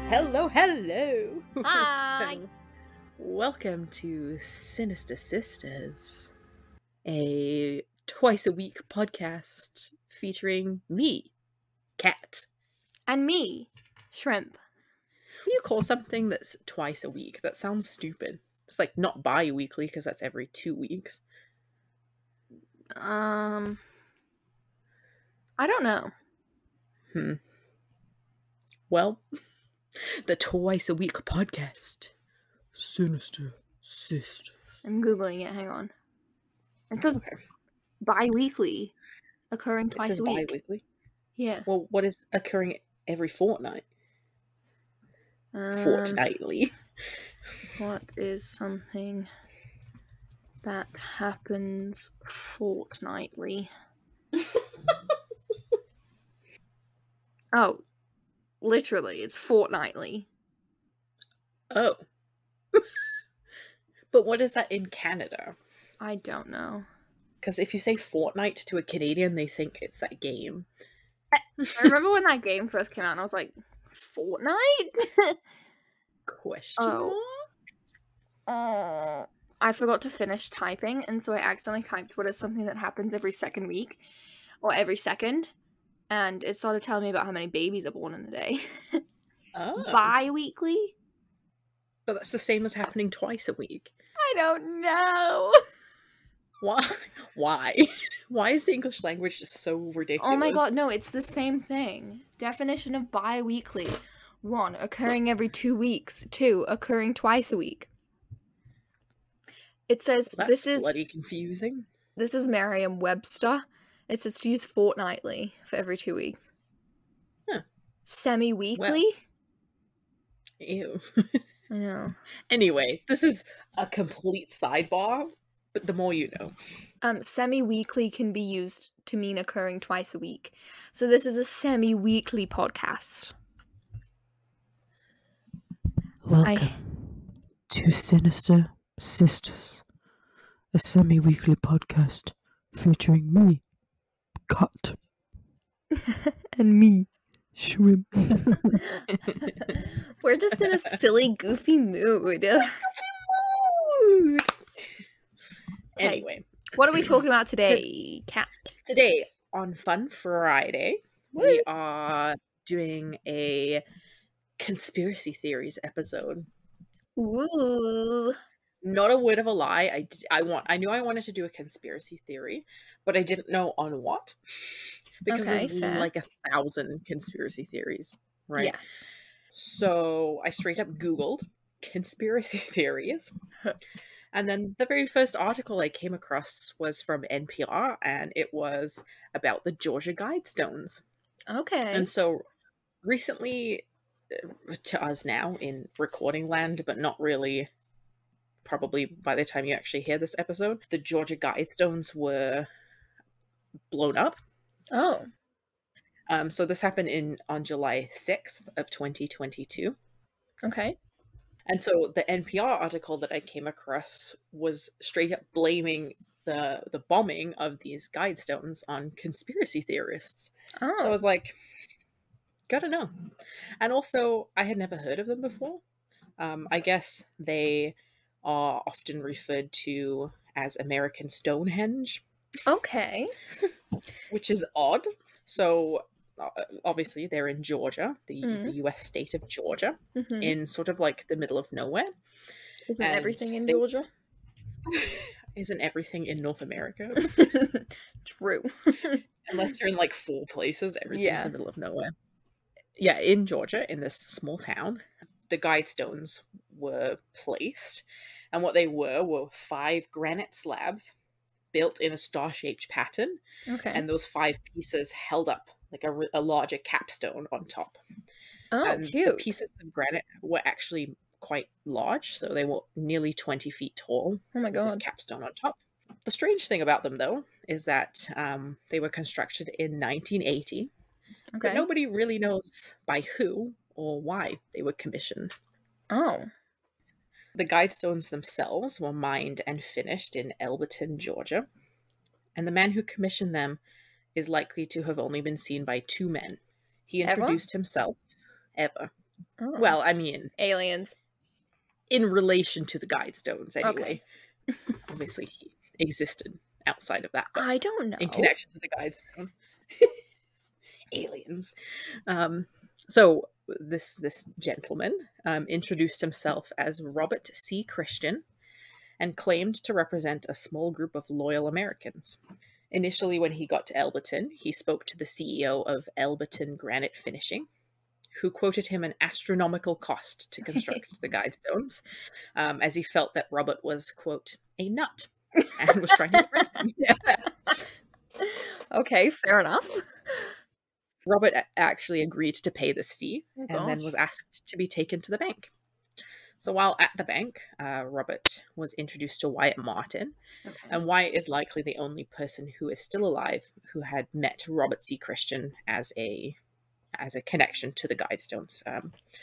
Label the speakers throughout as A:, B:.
A: Hello, hello!
B: Hi!
A: Welcome to Sinister Sisters, a twice-a-week podcast featuring me, Cat.
B: And me, Shrimp.
A: What do you call something that's twice a week? That sounds stupid. It's like not bi-weekly, because that's every 2 weeks.
B: I don't know.
A: Well, the twice-a-week podcast, Sinister Sisters.
B: I'm Googling it, hang on. It says
A: Okay.
B: bi-weekly, occurring
A: It
B: twice
A: says
B: a week.
A: bi-weekly.
B: Yeah.
A: Well, what is occurring every fortnight? Fortnightly.
B: What is something that happens fortnightly? Oh, literally, it's fortnightly.
A: Oh. But what is that in Canada?
B: I don't know.
A: Because if you say Fortnite to a Canadian, they think it's that game.
B: I remember when that game first came out and I was like, Fortnite?
A: Question mark?
B: I forgot to finish typing, and so I accidentally typed what is something that happens every second week, or every second, and it started telling me about how many babies are born in a day.
A: Oh.
B: Bi-weekly?
A: But that's the same as happening twice a week.
B: I don't know.
A: Why? Why? Why is the English language just so ridiculous?
B: Oh my god, no, it's the same thing. Definition of bi-weekly. 1, occurring every 2 weeks. 2, occurring twice a week. It says
A: Well, that's bloody confusing.
B: This is Merriam-Webster. It says to use fortnightly for every 2 weeks.
A: Huh.
B: Semi-weekly?
A: Well, ew.
B: I know.
A: Anyway, this is a complete sidebar, but the more you know.
B: Semi-weekly can be used to mean occurring twice a week. So this is a semi-weekly podcast.
C: Welcome to Sinister Sisters, a semi-weekly podcast featuring me, Cut, and me, Shrimp.
B: We're just in a silly, goofy mood.
A: Anyway.
B: What are we talking about today, Cat?
A: Today, on Fun Friday, we are doing a conspiracy theories episode.
B: Ooh.
A: Not a word of a lie. I knew I wanted to do a conspiracy theory, but I didn't know on what. Because there's like 1,000 conspiracy theories, right?
B: Yes.
A: So I straight up Googled conspiracy theories. And then the very first article I came across was from NPR, and it was about the Georgia Guidestones.
B: Okay.
A: And so recently, to us now in recording land, but not really, probably by the time you actually hear this episode, the Georgia Guidestones were blown up.
B: Oh.
A: So this happened on July 6th of 2022.
B: Okay.
A: And so the NPR article that I came across was straight up blaming the bombing of these Guidestones on conspiracy theorists.
B: Oh.
A: So I was like, gotta know. And also, I had never heard of them before. I guess they are often referred to as American Stonehenge.
B: Okay.
A: Which is odd. So obviously they're in Georgia, the US state of Georgia, in sort of like the middle of nowhere.
B: Isn't everything in Georgia?
A: Isn't everything in North America?
B: True.
A: Unless you're in like 4 places, everything's in the middle of nowhere. Yeah, in Georgia, in this small town, the Guidestones were placed. And what they were 5 granite slabs built in a star-shaped pattern.
B: Okay.
A: And those 5 pieces held up like a larger capstone on top.
B: Oh,
A: and
B: cute.
A: The pieces of granite were actually quite large, so they were nearly 20 feet tall.
B: Oh my god.
A: With this capstone on top. The strange thing about them, though, is that they were constructed in 1980, but nobody really knows by who or why they were commissioned.
B: Oh.
A: The Guidestones themselves were mined and finished in Elberton, Georgia, and the man who commissioned them is likely to have only been seen by 2 men. He introduced himself. Ever.
B: Oh.
A: Well, I mean,
B: aliens.
A: In relation to the Guidestones, anyway.
B: Okay.
A: Obviously, he existed outside of that, but
B: I don't know.
A: in connection to the Guidestone. Aliens. So this gentleman introduced himself as Robert C. Christian and claimed to represent a small group of loyal Americans. Initially, when he got to Elberton, he spoke to the CEO of Elberton Granite Finishing, who quoted him an astronomical cost to construct the Guidestones, as he felt that Robert was, quote, a nut, and was trying to get rid of him.
B: Okay, fair enough.
A: Robert actually agreed to pay this fee,
B: Oh,
A: and then was asked to be taken to the bank. So while at the bank, Robert was introduced to Wyatt Martin,
B: Okay.
A: and Wyatt is likely the only person who is still alive who had met Robert C. Christian as a connection to the Guidestones.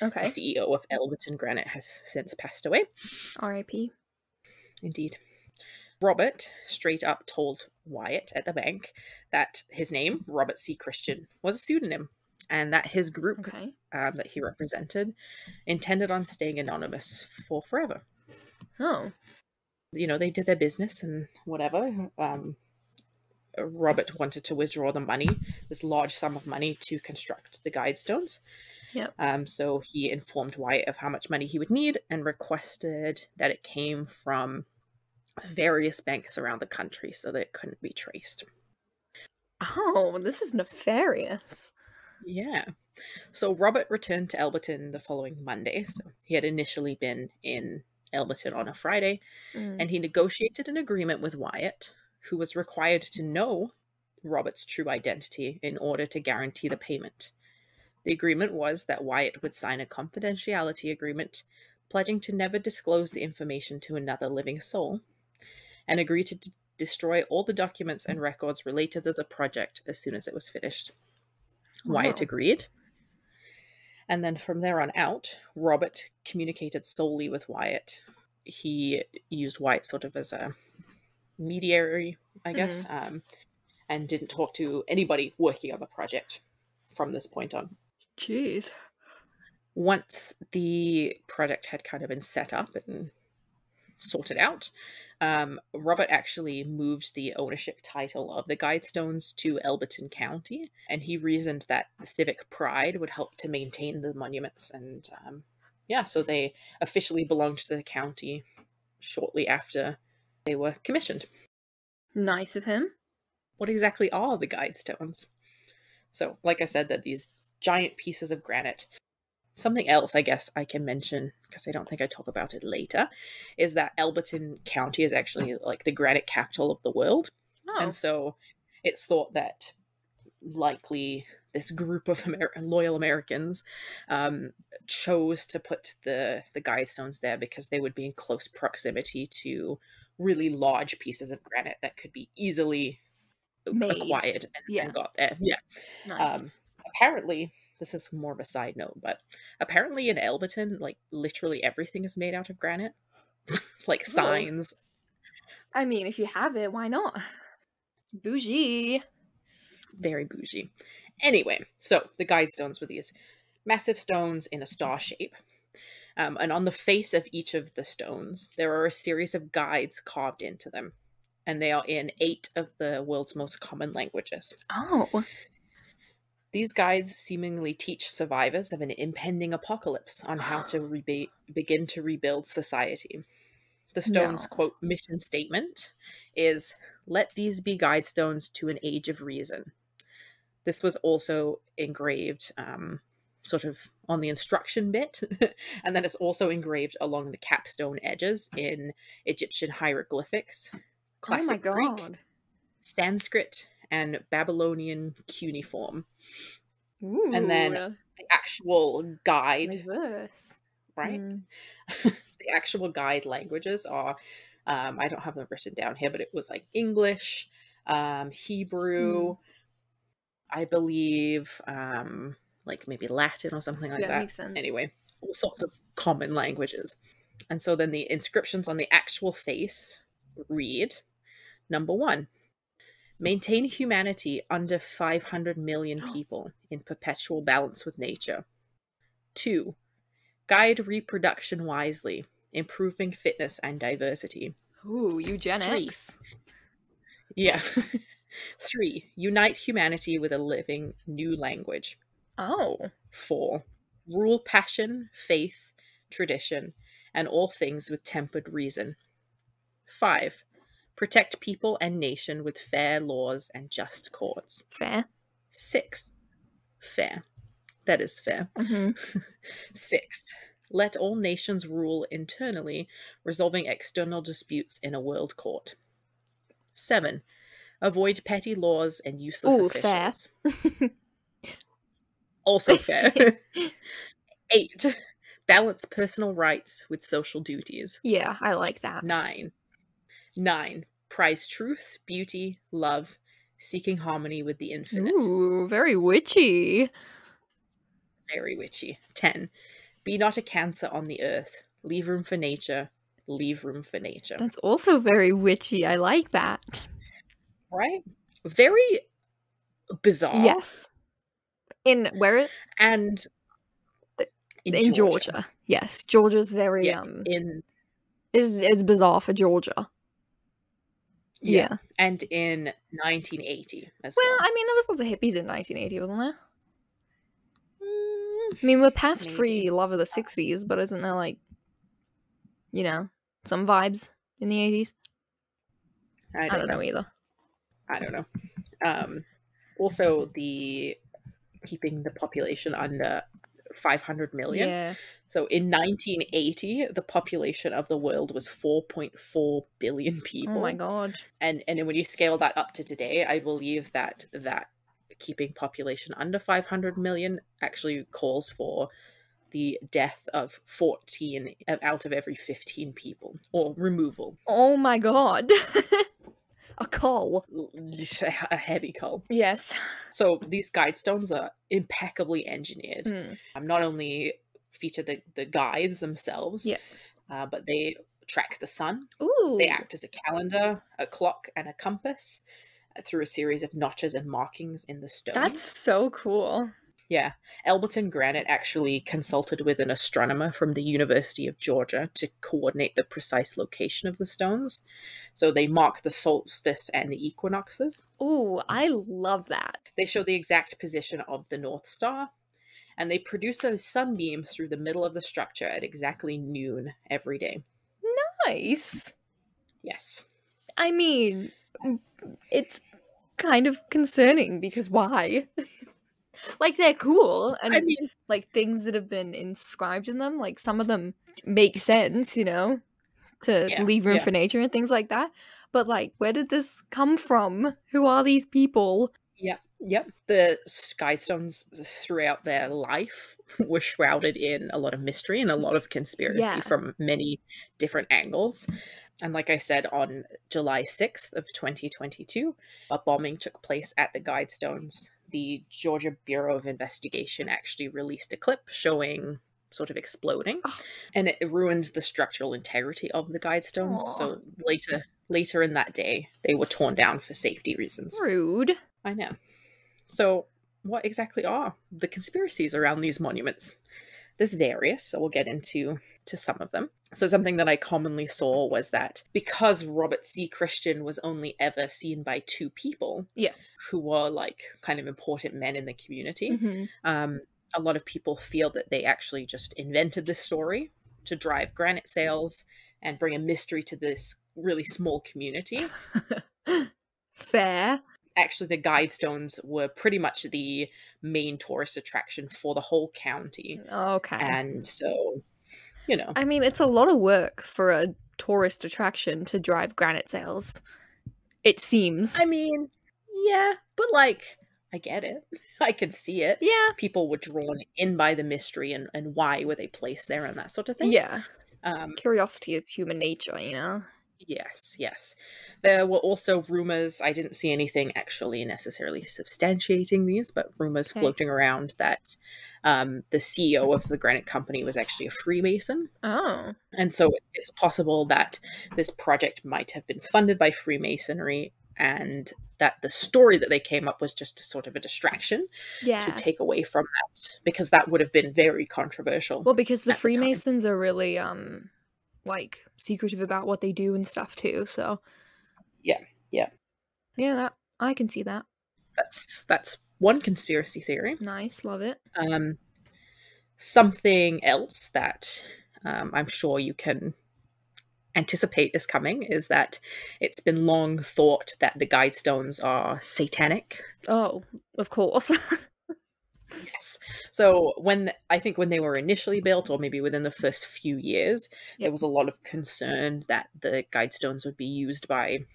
B: Okay.
A: The CEO of Elberton Granite has since passed away.
B: R.I.P.
A: Indeed. Robert straight up told Wyatt at the bank that his name, Robert C. Christian, was a pseudonym, and that his group that he represented intended on staying anonymous for forever.
B: Oh.
A: You know, they did their business and whatever. Robert wanted to withdraw the money, this large sum of money, to construct the Guidestones.
B: Yep.
A: So he informed Wyatt of how much money he would need and requested that it came from various banks around the country so that it couldn't be traced.
B: Oh, this is nefarious.
A: Yeah. So Robert returned to Elberton the following Monday. So he had initially been in Elberton on a Friday, and he negotiated an agreement with Wyatt, who was required to know Robert's true identity in order to guarantee the payment. The agreement was that Wyatt would sign a confidentiality agreement, pledging to never disclose the information to another living soul, and agree to destroy all the documents and records related to the project as soon as it was finished. Wow. Wyatt agreed. And then from there on out, Robert communicated solely with Wyatt. He used Wyatt sort of as a mediator, I guess, and didn't talk to anybody working on the project from this point on.
B: Jeez.
A: Once the project had kind of been set up and sorted out, Robert actually moved the ownership title of the Guidestones to Elberton County, and he reasoned that the civic pride would help to maintain the monuments. And so they officially belonged to the county shortly after they were commissioned.
B: Nice of him.
A: What exactly are the Guidestones? So, like I said, that these giant pieces of granite. Something else I guess I can mention, because I don't think I talk about it later, is that Elberton County is actually like the granite capital of the world. Oh. And so it's thought that likely this group of loyal Americans chose to put the Guidestones there because they would be in close proximity to really large pieces of granite that could be easily acquired and got there. Yeah.
B: Nice.
A: Apparently, this is more of a side note, but apparently in Elberton, like literally everything is made out of granite. Like signs.
B: I mean, if you have it, why not? Bougie.
A: Very bougie. Anyway, so the Guidestones were these massive stones in a star shape. And on the face of each of the stones, there are a series of guides carved into them. And they are in 8 of the world's most common languages.
B: Oh.
A: These guides seemingly teach survivors of an impending apocalypse on how to begin to rebuild society. The stone's, quote, mission statement is, "Let these be Guidestones to an age of reason." This was also engraved sort of on the instruction bit, and then it's also engraved along the capstone edges in Egyptian hieroglyphics, Classic Greek, Sanskrit, and Babylonian cuneiform.
B: Ooh.
A: And then the actual guide, right? The actual guide languages are, I don't have them written down here, but it was like English, Hebrew, I believe, like maybe Latin or something like that.
B: Makes sense.
A: Anyway, all sorts of common languages. And so then the inscriptions on the actual face read, number 1, maintain humanity under 500 million people in perpetual balance with nature. 2, Guide reproduction wisely, improving fitness and diversity.
B: Ooh, eugenics.
A: 3. Yeah. 3. Unite humanity with a living new language.
B: Oh.
A: 4. Rule passion, faith, tradition, and all things with tempered reason. 5. Protect people and nation with fair laws and just courts.
B: Fair.
A: 6. Fair. That is fair.
B: Mm-hmm.
A: 6. Let all nations rule internally, resolving external disputes in a world court. 7. Avoid petty laws and useless officials.
B: Fair.
A: Also fair. 8. Balance personal rights with social duties.
B: Yeah, I like that.
A: 9. Prize truth, beauty, love, seeking harmony with the infinite.
B: Ooh, very witchy.
A: Very witchy. 10. Be not a cancer on the earth. Leave room for nature. Leave room for nature.
B: That's also very witchy. I like that.
A: Right? Very bizarre.
B: Yes. In where?
A: And
B: in Georgia. Yes, Georgia's very is bizarre for Georgia. Yeah.
A: And in 1980 as well.
B: Well, I mean, there was lots of hippies in 1980, wasn't there? I mean, we're past free love of the 60s, but isn't there, like, you know, some vibes in the 80s?
A: I don't
B: know either.
A: I don't know. Also, the keeping the population under 500 million.
B: Yeah.
A: So in 1980, the population of the world was 4.4 billion people.
B: Oh my god.
A: And when you scale that up to today, I believe that keeping population under 500 million actually calls for the death of 14 out of every 15 people, or removal.
B: Oh my god. A cull.
A: A heavy cull.
B: Yes.
A: So these guidestones are impeccably engineered. Not only feature the guides themselves, but they track the sun.
B: Ooh.
A: They act as a calendar, a clock, and a compass through a series of notches and markings in the stone.
B: That's so cool.
A: Yeah. Elberton Granite actually consulted with an astronomer from the University of Georgia to coordinate the precise location of the stones. So they mark the solstice and the equinoxes.
B: Ooh, I love that.
A: They show the exact position of the North Star, and they produce a sunbeam through the middle of the structure at exactly noon every day.
B: Nice.
A: Yes.
B: I mean, it's kind of concerning because why? Like, they're cool, and I mean, like, things that have been inscribed in them, like, some of them make sense, you know, to leave room for nature and things like that. But, like, where did this come from? Who are these people?
A: Yep. The Guidestones throughout their life were shrouded in a lot of mystery and a lot of conspiracy from many different angles. And like I said, on July 6th of 2022, a bombing took place at the Guidestones. The Georgia Bureau of Investigation actually released a clip showing sort of exploding, and it ruined the structural integrity of the Guidestones. So later in that day, they were torn down for safety reasons.
B: Rude.
A: I know. So what exactly are the conspiracies around these monuments? There's various, so we'll get into some of them. So something that I commonly saw was that because Robert C. Christian was only ever seen by 2 people, who were like kind of important men in the community, a lot of people feel that they actually just invented this story to drive granite sales and bring a mystery to this really small community.
B: Fair.
A: Actually, the Guidestones were pretty much the main tourist attraction for the whole county.
B: Okay.
A: And so, you know.
B: I mean, it's a lot of work for a tourist attraction to drive granite sales. It seems.
A: I mean, yeah, but like, I get it. I could see it.
B: Yeah.
A: People were drawn in by the mystery and why were they placed there and that sort of thing.
B: Yeah. Curiosity is human nature, you know?
A: Yes. There were also rumors, I didn't see anything actually necessarily substantiating these, but rumors floating around that the CEO of the granite company was actually a Freemason.
B: Oh.
A: And so it's possible that this project might have been funded by Freemasonry and that the story that they came up was just a sort of a distraction to take away from that, because that would have been very controversial.
B: Well, because the Freemasons are really like secretive about what they do and stuff too, so
A: yeah,
B: that I can see that.
A: That's one conspiracy theory.
B: Nice, love it.
A: Something else that I'm sure you can anticipate is coming is that it's been long thought that the Guidestones are satanic.
B: Oh, of course.
A: Yes. So I think when they were initially built, or maybe within the first few years, there was a lot of concern that the Guidestones would be used by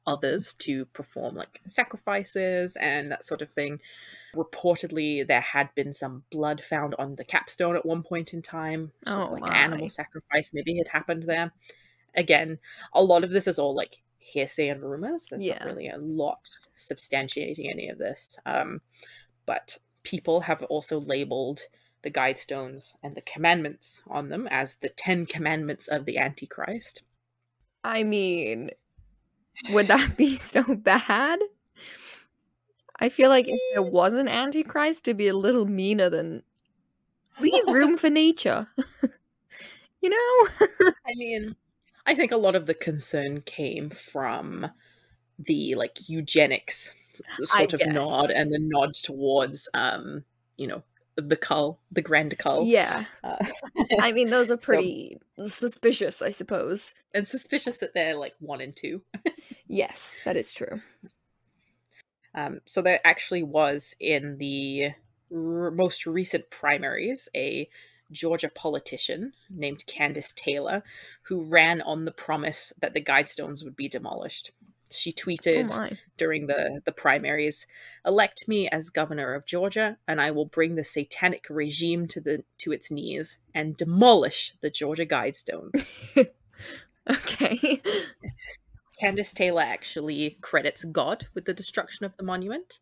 A: others to perform like sacrifices and that sort of thing. Reportedly, there had been some blood found on the capstone at one point in time. An animal sacrifice maybe had happened there. Again, a lot of this is all like hearsay and rumors. There's not really a lot substantiating any of this. But people have also labeled the Guidestones and the commandments on them as the 10 commandments of the Antichrist.
B: I mean, would that be so bad? I feel like if there was an Antichrist, it'd be a little meaner than leave room for nature. You know?
A: I mean, I think a lot of the concern came from the like eugenics sort of nod, and the nod towards the cull, the grand cull.
B: Yeah. I mean, those are pretty suspicious, I suppose.
A: And suspicious that they're like 1 and 2.
B: Yes, that is true.
A: So there actually was, in the most recent primaries, a Georgia politician named Candace Taylor who ran on the promise that the Guidestones would be demolished. She tweeted during the primaries, "Elect me as governor of Georgia, and I will bring the satanic regime to its knees and demolish the Georgia Guidestones."
B: Okay.
A: Candace Taylor actually credits God with the destruction of the monument,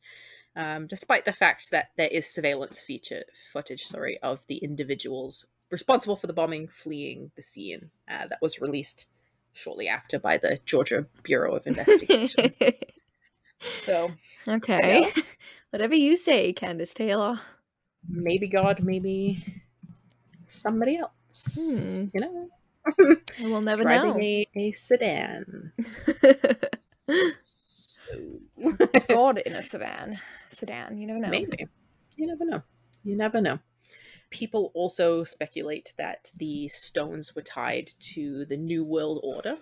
A: despite the fact that there is surveillance footage of the individuals responsible for the bombing fleeing the scene that was released shortly after by the Georgia Bureau of Investigation. So,
B: okay. Whatever you say, Candace Taylor.
A: Maybe God, maybe somebody else. You know?
B: We'll never
A: Driving
B: know.
A: a sedan.
B: God in a sedan. You never know.
A: Maybe. You never know. People also speculate that the stones were tied to the New World Order,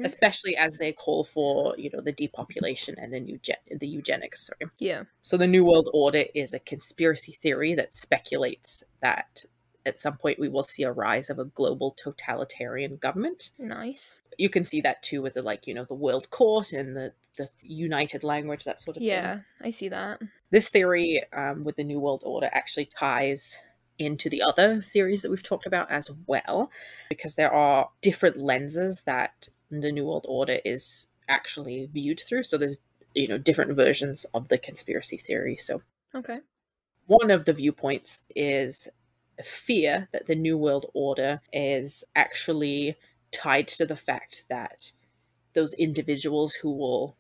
A: especially as they call for, the depopulation and the eugenics. Sorry.
B: Yeah.
A: So the New World Order is a conspiracy theory that speculates that at some point we will see a rise of a global totalitarian government.
B: Nice.
A: You can see that too with the World Court and the united language, that sort of thing.
B: Yeah, I see that.
A: This theory with the New World Order actually ties into the other theories that we've talked about as well, because there are different lenses that the New World Order is actually viewed through. So there's, different versions of the conspiracy theory. So one of the viewpoints is fear that the New World Order is actually tied to the fact that those individuals who will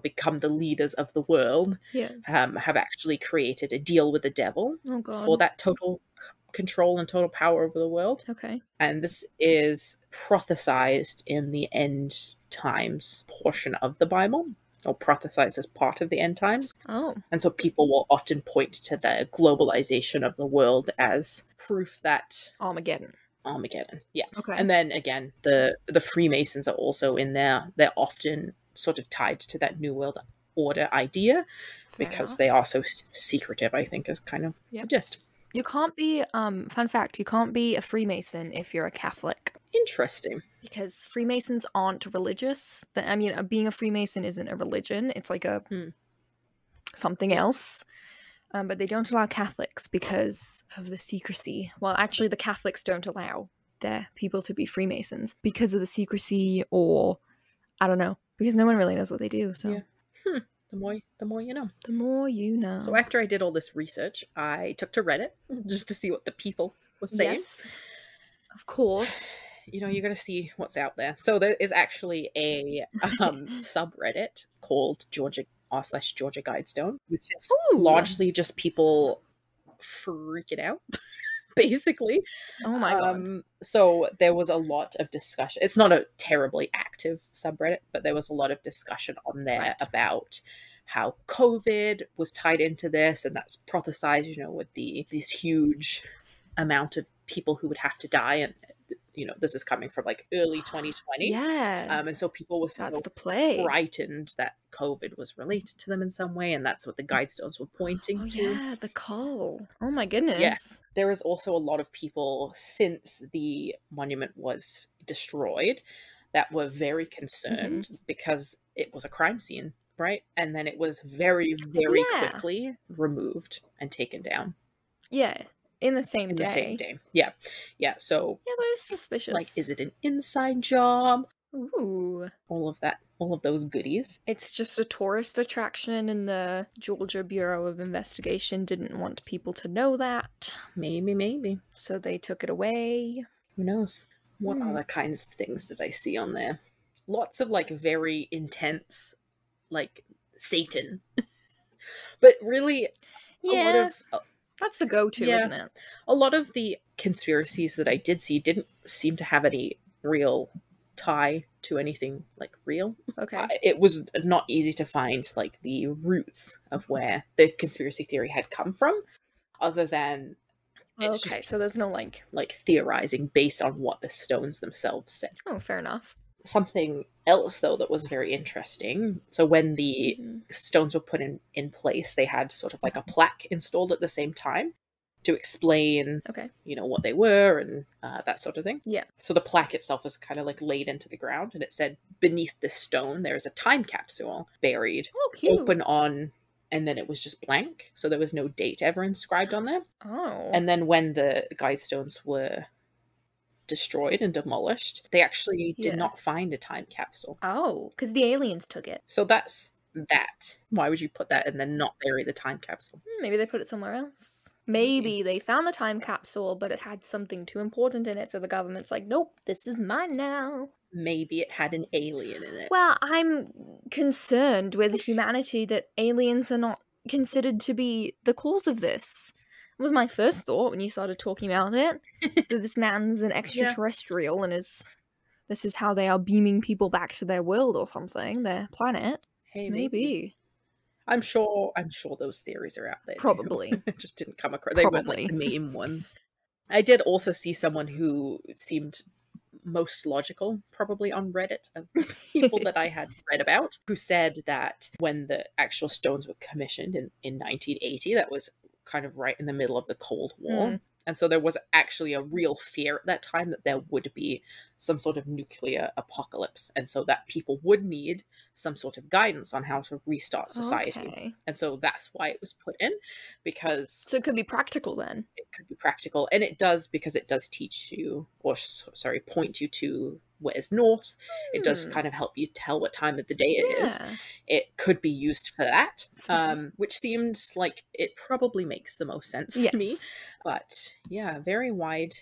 A: become the leaders of the world have actually created a deal with the devil for that total control and total power over the world.
B: Okay.
A: And this is prophesized in the end times portion of the Bible, or prophesized as part of the end times.
B: Oh.
A: And so people will often point to the globalization of the world as proof that
B: Armageddon.
A: Yeah.
B: Okay.
A: And then again, the Freemasons are also in there. They're often sort of tied to that New World Order idea. Fair because enough. They are so secretive, I think, is kind of the gist.
B: You can't be, fun fact, you can't be a Freemason if you're a Catholic.
A: Interesting.
B: Because Freemasons aren't religious. I mean, being a Freemason isn't a religion. It's like a something else. But they don't allow Catholics because of the secrecy. Well, actually, the Catholics don't allow their people to be Freemasons because of the secrecy, or I don't know, because no one really knows what they do. So.
A: Yeah. The more you know.
B: The more you know.
A: So after I did all this research, I took to Reddit just to see what the people were saying.
B: Yes. Of course.
A: you got to see what's out there. So there is actually a subreddit called r/Georgia Guidestone, which is largely just people freaking out, basically.
B: Oh my god.
A: So there was a lot of discussion. It's not a terribly active subreddit, but there was a lot of discussion on there about how COVID was tied into this, and that's prophesized, with these huge amount of people who would have to die, and this is coming from like early 2020.
B: Yeah.
A: And so people were so frightened that COVID was related to them in some way, and that's what the Guidestones were pointing to.
B: Yeah, the coal. Oh my goodness.
A: Yeah. There is also a lot of people, since the monument was destroyed, that were very concerned because it was a crime scene, right? And then it was very, very quickly removed and taken down.
B: Yeah. In the same day.
A: The same day. Yeah. Yeah. So
B: yeah, that is suspicious.
A: Like, is it an inside job?
B: Ooh.
A: All of those goodies.
B: It's just a tourist attraction, and the Georgia Bureau of Investigation didn't want people to know that.
A: Maybe.
B: So they took it away.
A: Who knows? What other kinds of things did I see on there? Lots of like very intense, like Satan. But really, a lot of
B: that's the go-to, isn't it?
A: A lot of the conspiracies that I did see didn't seem to have any real tie to anything like real.
B: Okay.
A: It was not easy to find like the roots of where the conspiracy theory had come from, other than
B: so there's no like
A: theorizing based on what the stones themselves said.
B: Oh, fair enough.
A: Something else, though, that was very interesting. So when the stones were put in place, they had sort of like a plaque installed at the same time to explain, what they were and that sort of thing.
B: Yeah.
A: So the plaque itself was kind of like laid into the ground, and it said, beneath this stone, there is a time capsule buried, open on, and then it was just blank. So there was no date ever inscribed on there.
B: Oh.
A: And then when the Guidestones were destroyed and demolished, they actually did not find a time capsule.
B: Oh, because the aliens took it.
A: So that's that. Why would you put that and then not bury the time capsule?
B: Maybe they put it somewhere else. Maybe they found the time capsule, but it had something too important in it, so the government's like, nope, this is mine now.
A: Maybe it had an alien in it.
B: Well, I'm concerned with humanity that aliens are not considered to be the cause of this. It was my first thought when you started talking about it. That this man's an extraterrestrial and this is how they are beaming people back to their world or something, their planet.
A: Hey,
B: maybe.
A: I'm sure those theories are out there.
B: Probably.
A: Too. It just didn't come across. They weren't like the main ones. I did also see someone who seemed most logical, probably on Reddit, of the people that I had read about, who said that when the actual stones were commissioned in 1980, that was kind of right in the middle of the Cold War. And so there was actually a real fear at that time that there would be some sort of nuclear apocalypse. And so that people would need some sort of guidance on how to restart society.
B: Okay.
A: And so that's why it was put in, because...
B: So it could be practical then?
A: It could be practical. And it does, because it does teach you, point you to where's north. It does kind of help you tell what time of the day it is. It could be used for that, which seems like it probably makes the most sense to me. But yeah, very wide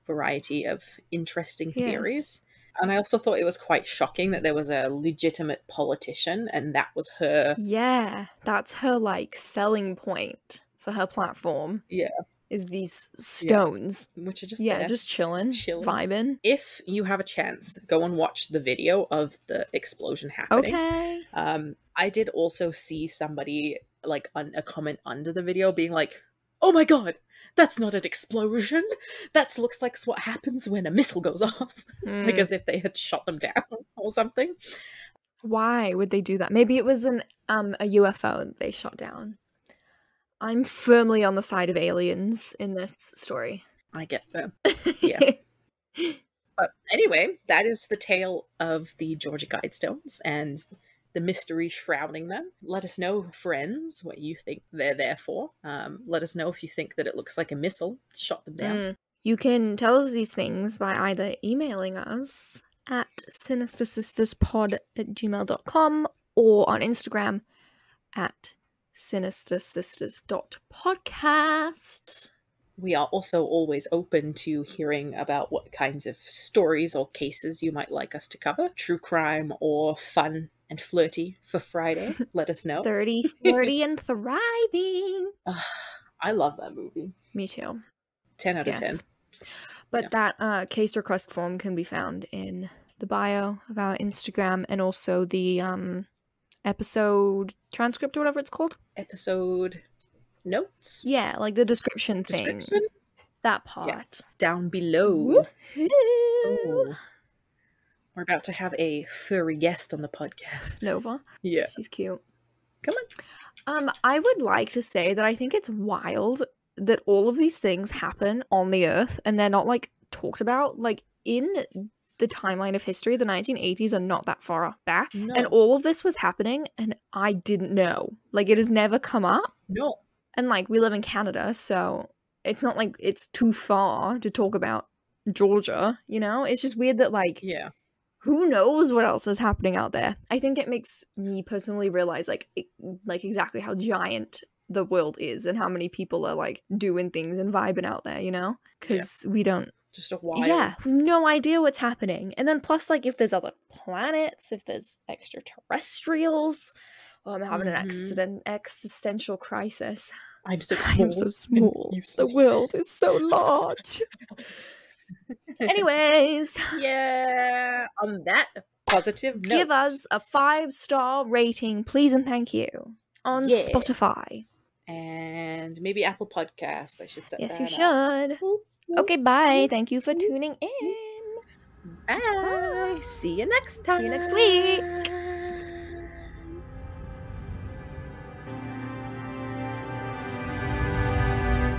A: variety of interesting theories. And I also thought it was quite shocking that there was a legitimate politician and that was her.
B: Yeah, that's her like selling point for her platform.
A: Yeah.
B: Is these stones.
A: Which are just
B: just chilling, vibing.
A: If you have a chance, go and watch the video of the explosion happening.
B: Okay.
A: I did also see somebody like a comment under the video being like, oh my god, that's not an explosion. That looks like what happens when a missile goes off. Like as if they had shot them down or something.
B: Why would they do that? Maybe it was a UFO that they shot down. I'm firmly on the side of aliens in this story.
A: I get that. Yeah. But anyway, that is the tale of the Georgia Guidestones and the mystery shrouding them. Let us know, friends, what you think they're there for. Let us know if you think that it looks like a missile shot them down.
B: You can tell us these things by either emailing us at sinistersisterspod@gmail.com or on Instagram at sinistersisters.podcast.
A: We are also always open to hearing about what kinds of stories or cases you might like us to cover. True crime or fun and flirty for Friday. Let us know.
B: 30, 40, and thriving.
A: I love that movie.
B: Me too.
A: 10 out of 10.
B: But that case request form can be found in the bio of our Instagram, and also the episode transcript or whatever it's called.
A: Episode notes?
B: Yeah, like the description thing. That part.
A: Yeah. Down below. Oh. We're about to have a furry guest on the podcast.
B: Nova?
A: Yeah.
B: She's cute.
A: Come on.
B: I would like to say that I think it's wild that all of these things happen on the Earth and they're not, like, talked about. Like, in the timeline of history, the 1980s are not that far back. No. And all of this was happening and I didn't know. Like, it has never come up.
A: No.
B: And, like, we live in Canada, so it's not like it's too far to talk about Georgia, you know? It's just weird that, like...
A: Yeah.
B: Who knows what else is happening out there? I think it makes me personally realize, like exactly how giant the world is and how many people are, like, doing things and vibing out there, you know? Because we don't...
A: Just a wild...
B: Yeah, no idea what's happening. And then plus, like, if there's other planets, if there's extraterrestrials... Oh, I'm having an existential crisis.
A: I'm so small.
B: I'm so small. The world is so large. Anyways,
A: yeah, on that positive note,
B: give us a 5-star rating, please and thank you, on Spotify
A: and maybe Apple Podcasts. I should set
B: yes
A: that
B: you should
A: up.
B: Okay, bye. Thank you for tuning in.
A: Bye. See you next time.
B: See you next week.